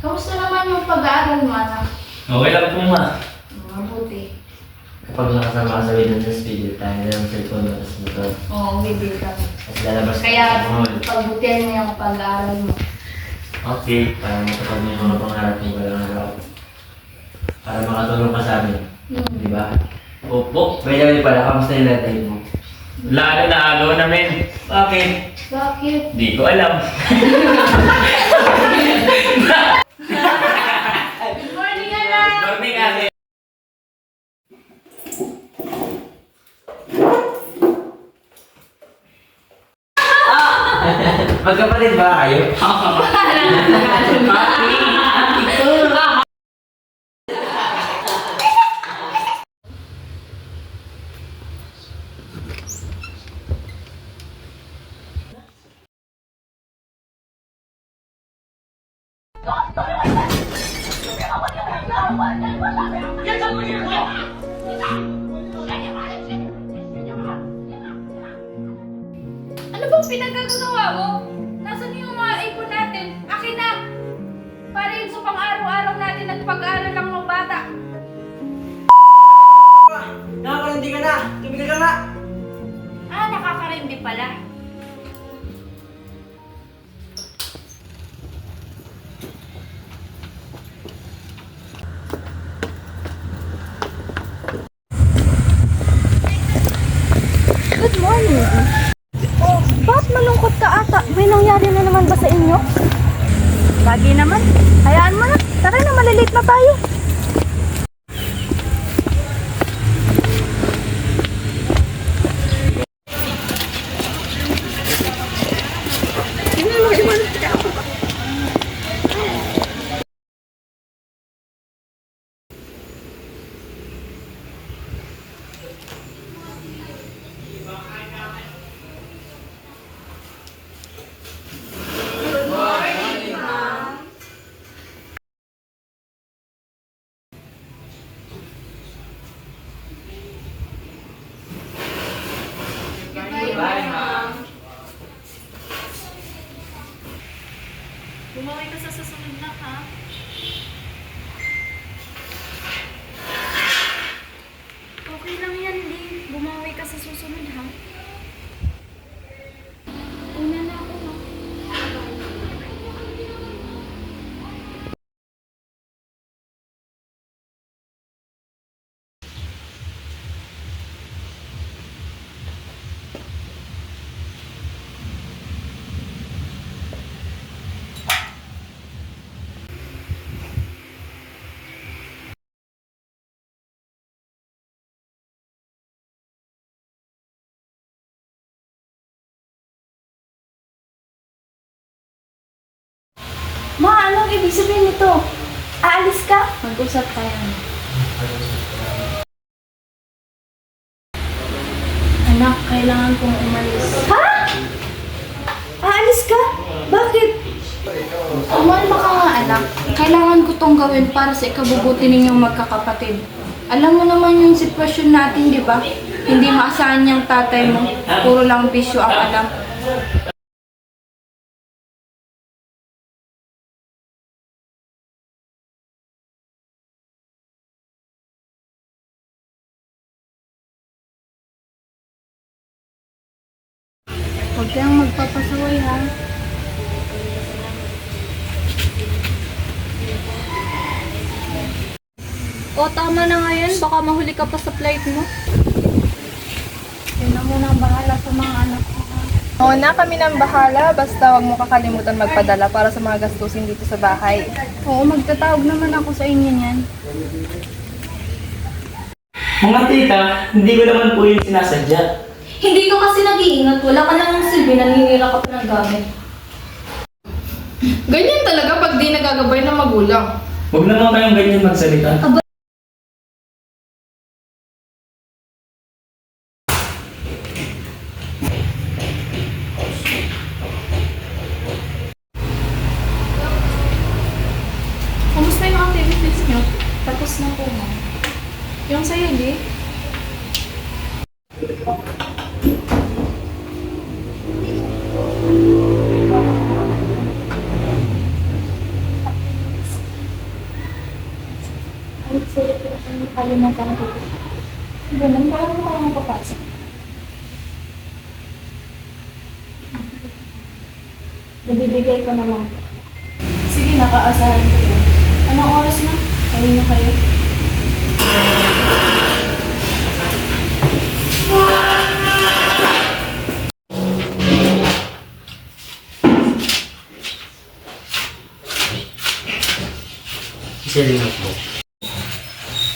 Kamusta naman yung pag-aaral mo, anak? Okay lang po, ma. Mabuti. Kapag nakasama ka sa window sa speeder, tayo na yung cellphone mo, tapos motor. Oo, bibig ka. Tapos lalabas ka Kaya, sa mall. pagbutihan mo yung pag-aaral mo. Okay, para matupad mo yung mga pangarap mo walang araw. Para makatulong ka sa amin. Di ba? Opo, by the way pala, kamusta yung lahat mo? Lalo na agaw namin. Bakit? Bakit? Di ko alam. Good morning, anak! Morning, ate. Magkapatid ba kayo? Ano bang pinagagawa mo? Nasaan yung mga ipon natin? Akin na! Para yun sa pang-araw-araw natin at pag-aaral ng mga bata. Nakakarindi ka na! Tumigil ka nga! Ah, nakakarindi pala. Good morning. Oh, bakit malungkot ka ata? May nangyari na naman ba sa inyo? Lagi naman. Hayaan mo na. Tara na, malilate na tayo. Bumawi ka sa susunod na, ha? Okay lang yan, Lee. Bumawi ka sa susunod, ha? Una na ako, ha? Ma, anong ibig sabihin nito? Aalis ka? Mag-usap tayo. Anak, kailangan kong umalis. Ha? Aalis ka? Bakit? Umalma ka nga, anak. Kailangan ko tong gawin para sa ikabubuti ninyong magkakapatid. Alam mo naman yung sitwasyon natin, di ba? Hindi maasahan yung tatay mo. Puro lang bisyo ang alam. Huwag kayong magpapasaway, ha? O, tama na ngayon. Baka mahuli ka pa sa flight mo. Yun na muna ang bahala sa mga anak ko, ha? Oo na, kami nang bahala. Basta huwag mo kakalimutan magpadala para sa mga gastusin dito sa bahay. Oo, magtatawag naman ako sa inyo niyan. Mga tita, hindi ko naman po yung sinasadya. Hindi ka kasi nag-iingat. Wala ka namang silbi. Naninira ka pa ng gamit. Ganyan talaga pag di nagagabay ng magulang. Huwag naman kayong ganyan magsalita. Kamusta yung activities nyo? Tapos na po, ma'am. Yung sa'yo, di? Paano mo kaya mapapasok? Nabibigay ko naman. Sige, nakaasahan ko yun. Anong oras na? Kanina kayo? Isa rin ako.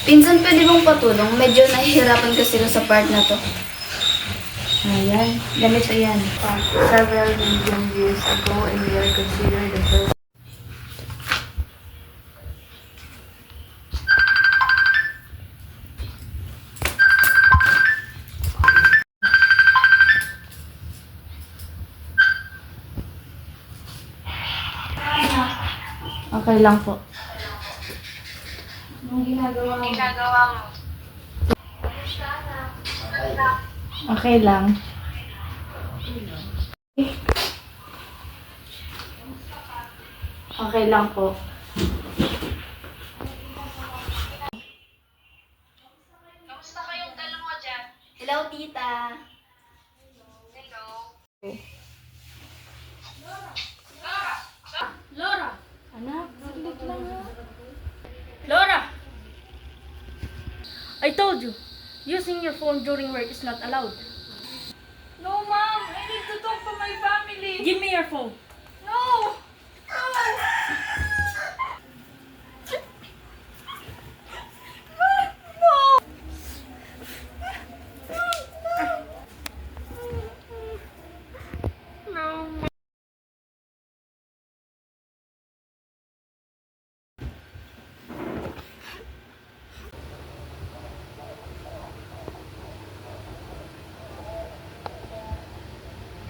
Pinsan, pwede bang patulong? Medyo nahihirapan kasi sa part na to. Ayan, ganito yan. Several million years ago, and we are considered the first. Okay lang po. Okay lang. Okay lang po. Hello, tita. Anak, saglit lang ha. Laura! I told you, using your phone during work is not allowed. No, Mom! I need to talk to my family! Give me your phone. No!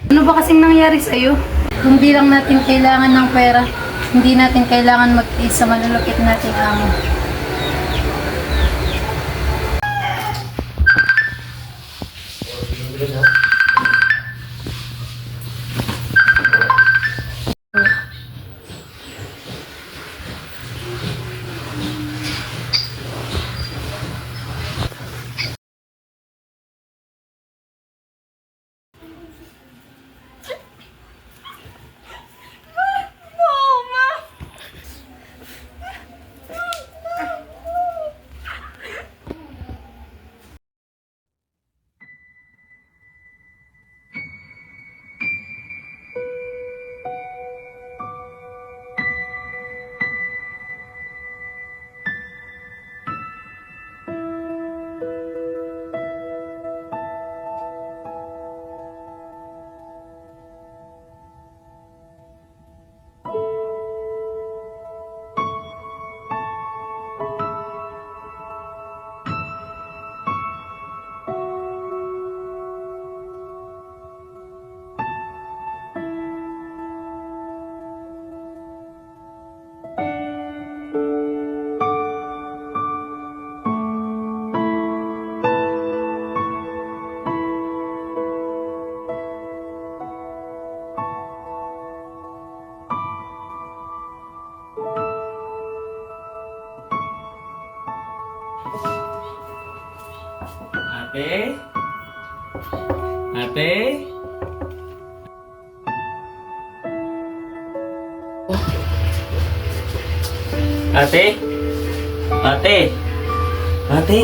Ano ba kasing nangyari sa'yo? Kung di lang natin kailangan ng pera, hindi natin kailangan mag-is sa malulupit nating amo. Ate? Ate? Ate? Ate? Ate?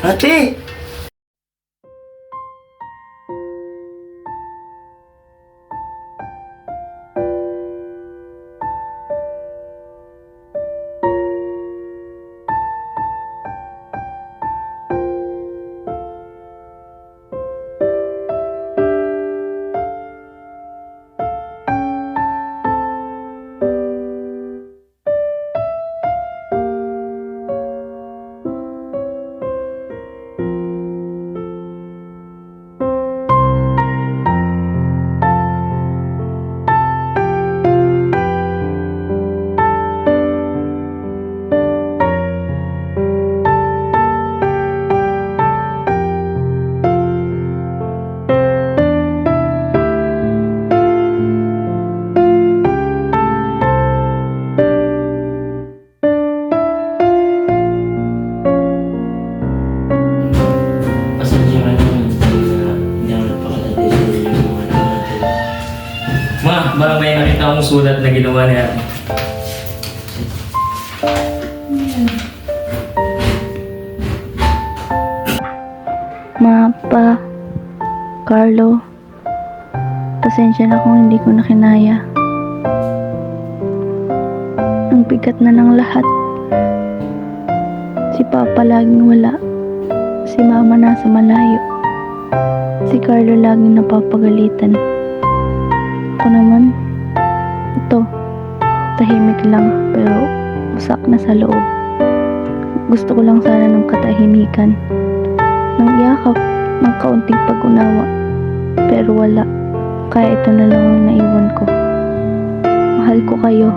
Ate? may nakita akong sulat na ginawa ni ate. Pa, Carlo, pasensya na kung hindi ko na kinaya. Ang bigat na ng lahat. Si Papa laging wala. Si Mama nasa malayo. Si Carlo laging napapagalitan. Ako naman, ito, tahimik lang pero usak na sa loob. Gusto ko lang sana ng katahimikan. Ng yakap, ng kaunting pag-unawa. Pero wala. Kaya ito na lang ang naiwan ko. Mahal ko kayo.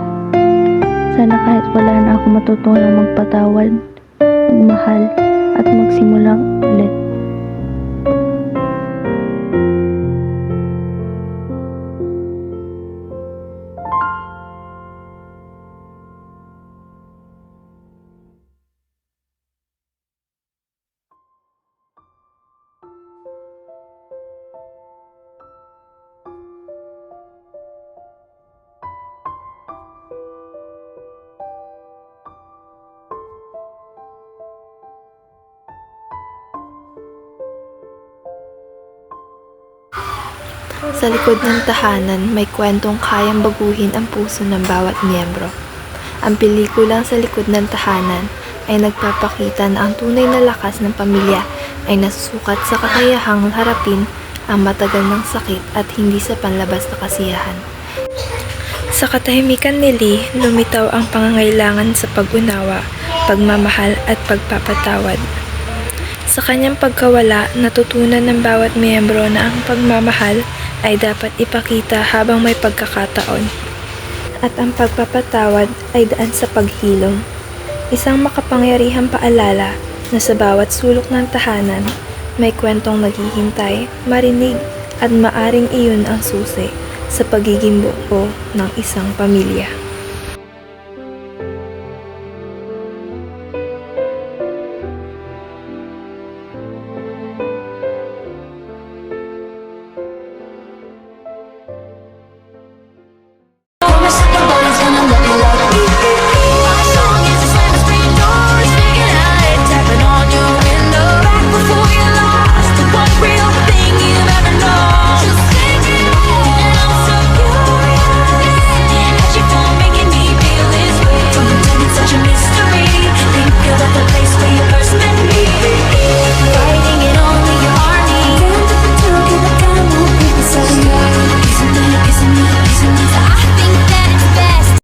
Sana kahit wala na ako matutulong magpatawad, magmahal, at magsimula ulit. Sa likod ng tahanan, may kwentong kayang baguhin ang puso ng bawat miyembro. Ang pelikulang sa likod ng tahanan ay nagpapakita na ang tunay na lakas ng pamilya ay nasusukat sa kakayahang harapin ang matagal ng sakit at hindi sa panlabas na kasiyahan. Sa katahimikan ni Lee, lumitaw ang pangangailangan sa pag-unawa, pagmamahal at pagpapatawad. Sa kanyang pagkawala, natutunan ng bawat miyembro na ang pagmamahal ay dapat ipakita habang may pagkakataon. At ang pagpapatawad ay daan sa paghilom. Isang makapangyarihang paalala na sa bawat sulok ng tahanan, may kwentong naghihintay, marinig at maaring iyon ang susi sa pagiging buo ng isang pamilya.